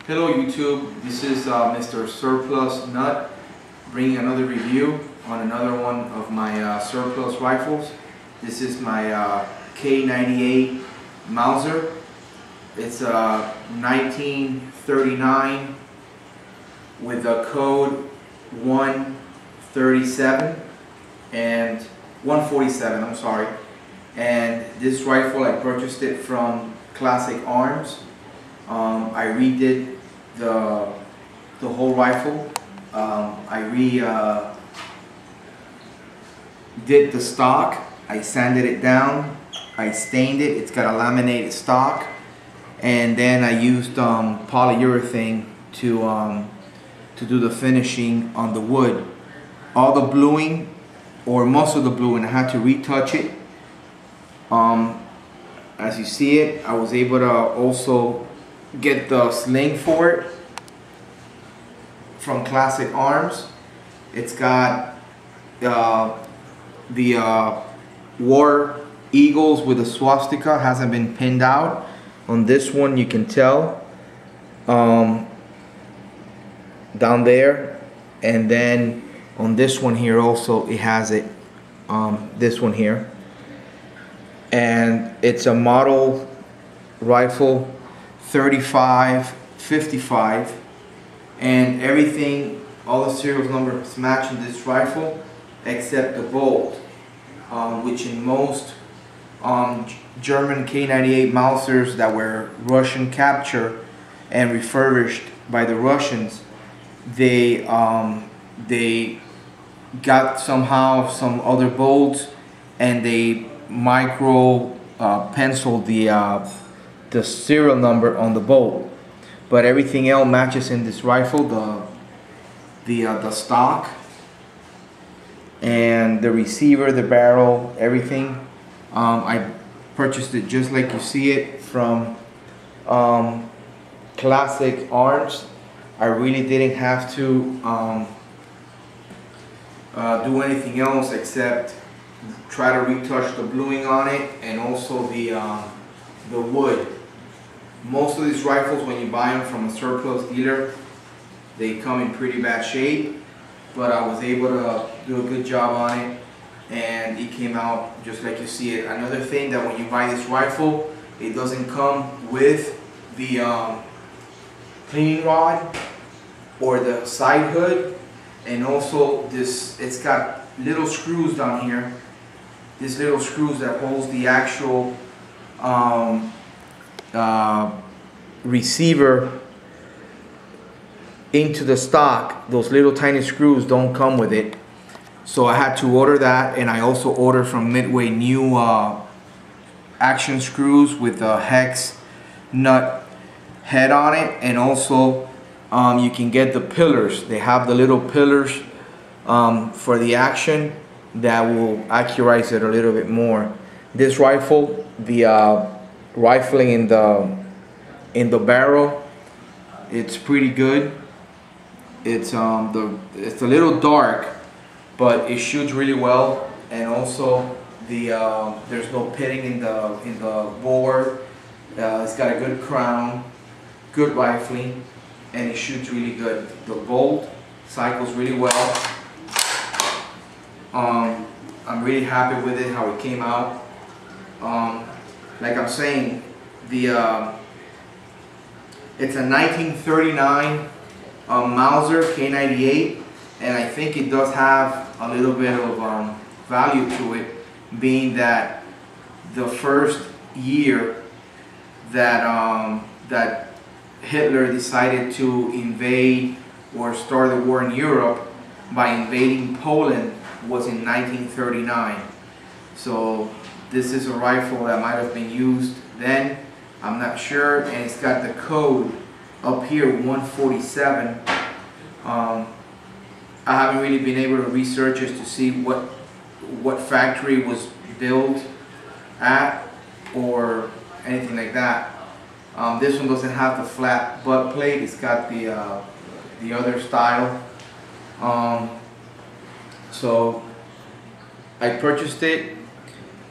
Hello YouTube, this is MrSurplusnut bringing another review on another one of my surplus rifles. This is my k-98 Mauser. It's a 1939 with a code 137 and 147, I'm sorry. And this rifle, I purchased it from Classic Arms. I redid the whole rifle. I did the stock. I sanded it down. I stained it. It's got a laminated stock, and then I used polyurethane to do the finishing on the wood. All the bluing, or most of the bluing, I had to retouch it. As you see it, I was able to also get the sling for it from Classic Arms. It's got the war eagles with the swastika, hasn't been pinned out. On this one you can tell down there, and then on this one here also it has it, this one here. And it's a model rifle 3555, and everything, all the serial numbers match in this rifle except the bolt, which in most German k-98 Mausers that were Russian captured and refurbished by the Russians, they got somehow some other bolts and they micro penciled the serial number on the bolt, but everything else matches in this rifle. The stock and the receiver, the barrel, everything. I purchased it just like you see it from Classic Arms. I really didn't have to do anything else except try to retouch the bluing on it, and also the wood. Most of these rifles, when you buy them from a surplus dealer, they come in pretty bad shape, but I was able to do a good job on it, and it came out just like you see it. Another thing, that when you buy this rifle, it doesn't come with the cleaning rod or the side hood, and also this, it's got little screws down here. These little screws that holds the actual receiver into the stock. Those little tiny screws don't come with it, so I had to order that. And I also ordered from Midway new action screws with a hex nut head on it, and also you can get the pillars. They have the little pillars for the action that will accurize it a little bit more. This rifle, the rifling in the barrel, it's pretty good. It's it's a little dark, but it shoots really well, and also there's no pitting in the bore. It's got a good crown, good rifling, and it shoots really good. The bolt cycles really well. I'm really happy with it, how it came out. Like I'm saying, it's a 1939 Mauser k-98, and I think it does have a little bit of value to it, being that the first year that that Hitler decided to invade or start the war in Europe by invading Poland was in 1939. So this is a rifle that might have been used then, I'm not sure. And it's got the code up here, 147. I haven't really been able to research it to see what factory was built at or anything like that. This one doesn't have the flat butt plate. It's got the other style. So I purchased it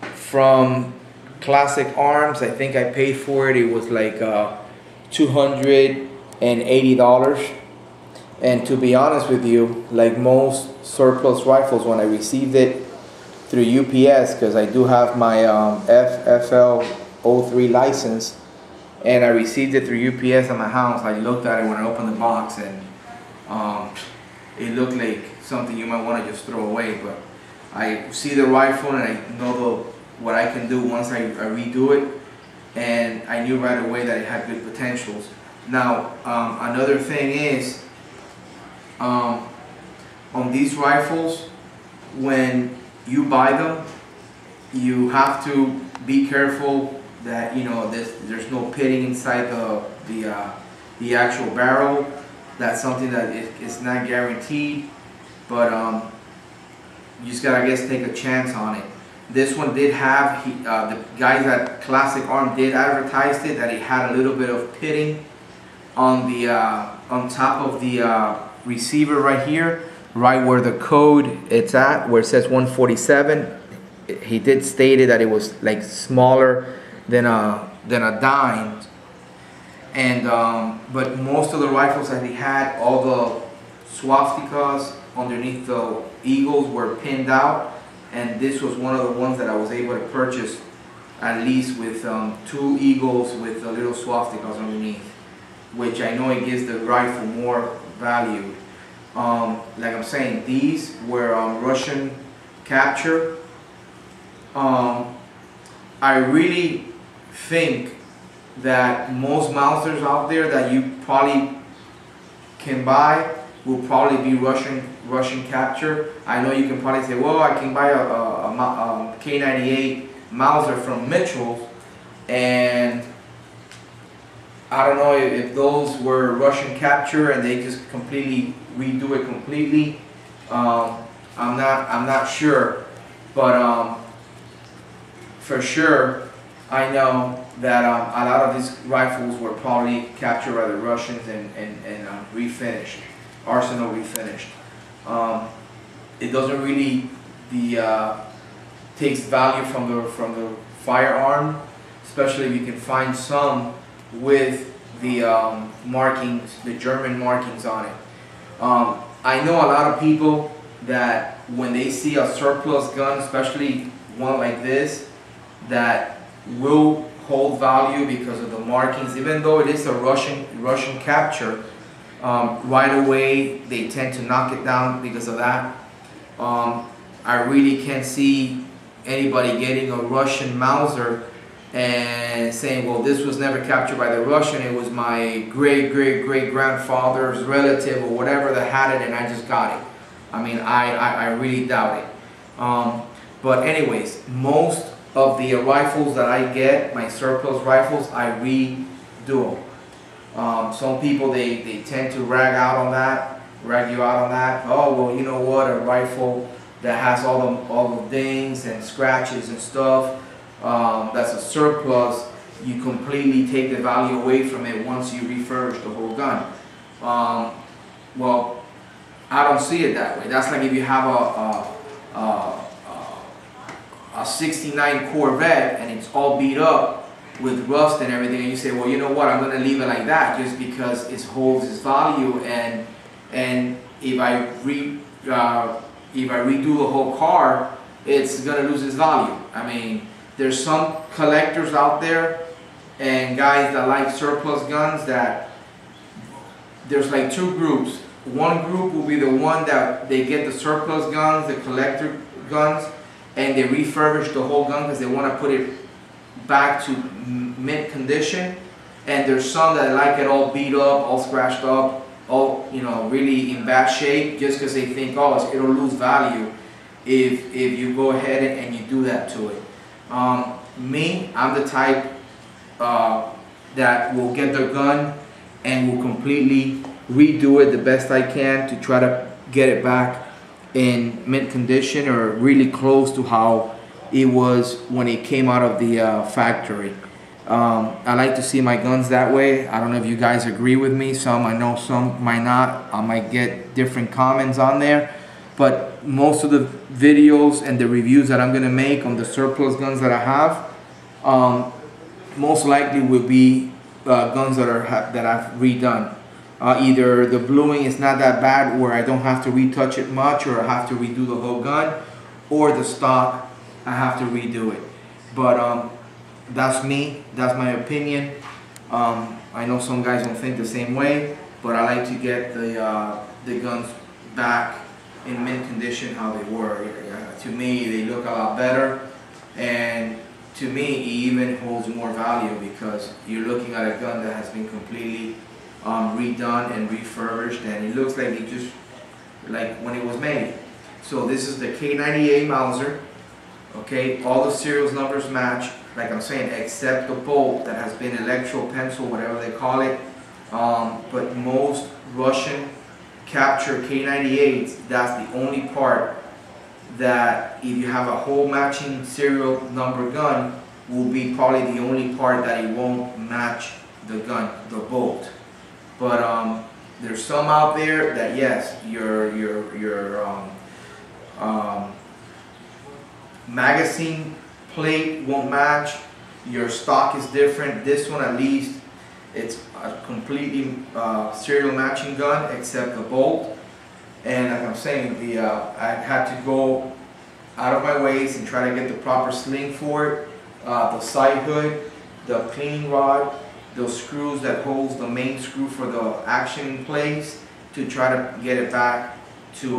from Classic Arms. I think I paid for it. It was like $200 $80. And to be honest with you, like most surplus rifles, when I received it through UPS, because I do have my FFL03 license, and I received it through UPS at my house, I looked at it when I opened the box, and it looked like something you might want to just throw away. But I see the rifle and I know what I can do once I redo it, and I knew right away that it had good potentials. Now, another thing is, on these rifles, when you buy them, you have to be careful that there's no pitting inside the actual barrel. That's something that it's not guaranteed, but you just gotta, I guess, take a chance on it. This one did have, the guys at Classic Arm did advertise it, that it had a little bit of pitting on the on top of the receiver right here, right where the code it's at, where it says 147. He did state that it was like smaller than a dime, and but most of the rifles that he had, all the swastikas underneath the eagles were pinned out, and this was one of the ones that I was able to purchase, at least with 2 eagles with the little swastikas underneath, which I know it gives the rifle more value. Like I'm saying, these were Russian capture. I really think that most Mausers out there that you probably can buy will probably be Russian capture. I know you can probably say, well, I can buy a k-98 Mauser from Mitchell's, and I don't know if those were Russian capture and they just completely redo it completely. I'm not sure, but for sure I know that a lot of these rifles were probably captured by the Russians and refinished, arsenal refinished. It doesn't really takes value from the firearm, especially if you can find some with the markings, the German markings on it. I know a lot of people that when they see a surplus gun, especially one like this, that will hold value because of the markings, even though it is a Russian capture. Right away they tend to knock it down because of that. I really can't see anybody getting a Russian Mauser and saying, well, this was never captured by the Russian, it was my great grandfather's relative or whatever that had it and I just got it. I mean, I really doubt it. But anyways, most of the rifles that I get, my surplus rifles, I redo them. Some people, they tend to rag you out on that. Oh, well, you know what, a rifle that has all the dings and scratches and stuff, that's a surplus, you completely take the value away from it once you refurbish the whole gun. Well, I don't see it that way. That's like if you have a 69 Corvette and it's all beat up with rust and everything, and you say, well, you know what, I'm going to leave it like that just because it holds its value, and if I redo the whole car, it's going to lose its value. I mean, there's some collectors out there and guys that like surplus guns that there's like 2 groups. One group will be the one that they get the surplus guns, the collector guns, and they refurbish the whole gun because they want to put it back to mint condition. And there's some that like it all beat up, all scratched up, all, you know, really in bad shape, just because they think, oh, it'll lose value if you go ahead and you do that to it. Me, I'm the type that will get the gun and will completely redo it the best I can to try to get it back in mint condition or really close to how it was when it came out of the factory. I like to see my guns that way. I don't know if you guys agree with me. Some I know, some might not. I might get different comments on there, but most of the videos and the reviews that I'm going to make on the surplus guns that I have, most likely will be guns that I've redone. Either the bluing is not that bad where I don't have to retouch it much or I have to redo the whole gun, or the stock, I have to redo it. But that's me, that's my opinion. I know some guys don't think the same way, but I like to get the guns back in mint condition how they were. To me, they look a lot better, and to me, it even holds more value because you're looking at a gun that has been completely redone and refurbished, and it looks like it just like when it was made. So this is the k-98 Mauser. Okay, all the serial numbers match, like I'm saying, except the bolt that has been electro pencil, whatever they call it. But most Russian capture k-98s, that's the only part that if you have a whole matching serial number gun, will be probably the only part that it won't match the gun, the bolt. But there's some out there that yes, your magazine plate won't match, your stock is different. This one, at least, it's a completely serial matching gun except the bolt. And like I'm saying, I had to go out of my ways and try to get the proper sling for it, the side hood, the cleaning rod, those screws that holds the main screw for the action in place, to try to get it back to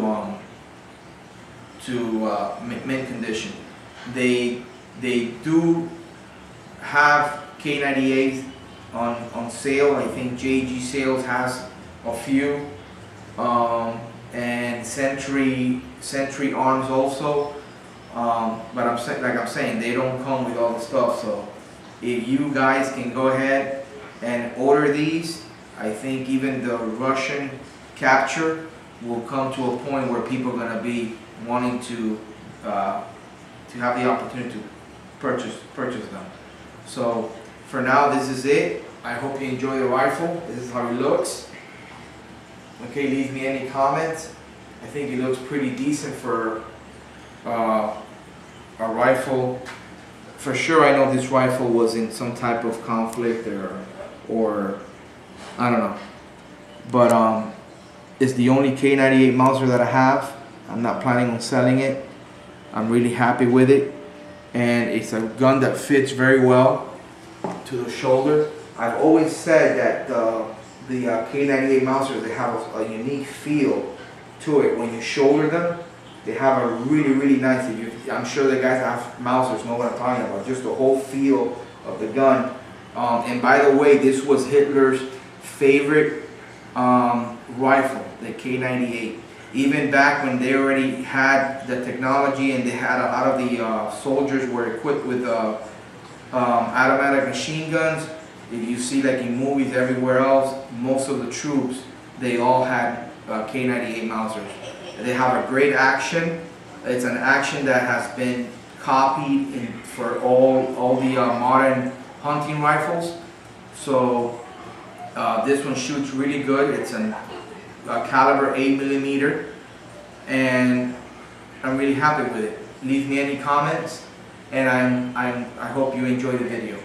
mint condition. They do have k-98s on sale. I think JG Sales has a few, and Century Arms also. But I'm saying they don't come with all the stuff. So if you guys can go ahead and order these, I think even the Russian capture will come to a point where people are going to be wanting to have the opportunity to purchase them. So for now, this is it. I hope you enjoy the rifle. This is how it looks. Okay, leave me any comments. I think it looks pretty decent for a rifle. For sure, I know this rifle was in some type of conflict or I don't know. But it's the only k-98 Mauser that I have. I'm not planning on selling it. I'm really happy with it, and it's a gun that fits very well to the shoulder. I've always said that the k-98 Mausers, they have a unique feel to it. When you shoulder them, they have a really nice, I'm sure the guys that have Mausers know what I'm talking about, just the whole feel of the gun. And by the way, this was Hitler's favorite rifle, the k-98. Even back when they already had the technology and they had a lot of the soldiers were equipped with automatic machine guns. If you see like in movies everywhere else, most of the troops, they all had k-98 Mausers. They have a great action. It's an action that has been copied for all the modern hunting rifles. So this one shoots really good. It's a caliber 8mm, and I'm really happy with it. Leave me any comments, and I hope you enjoy the video.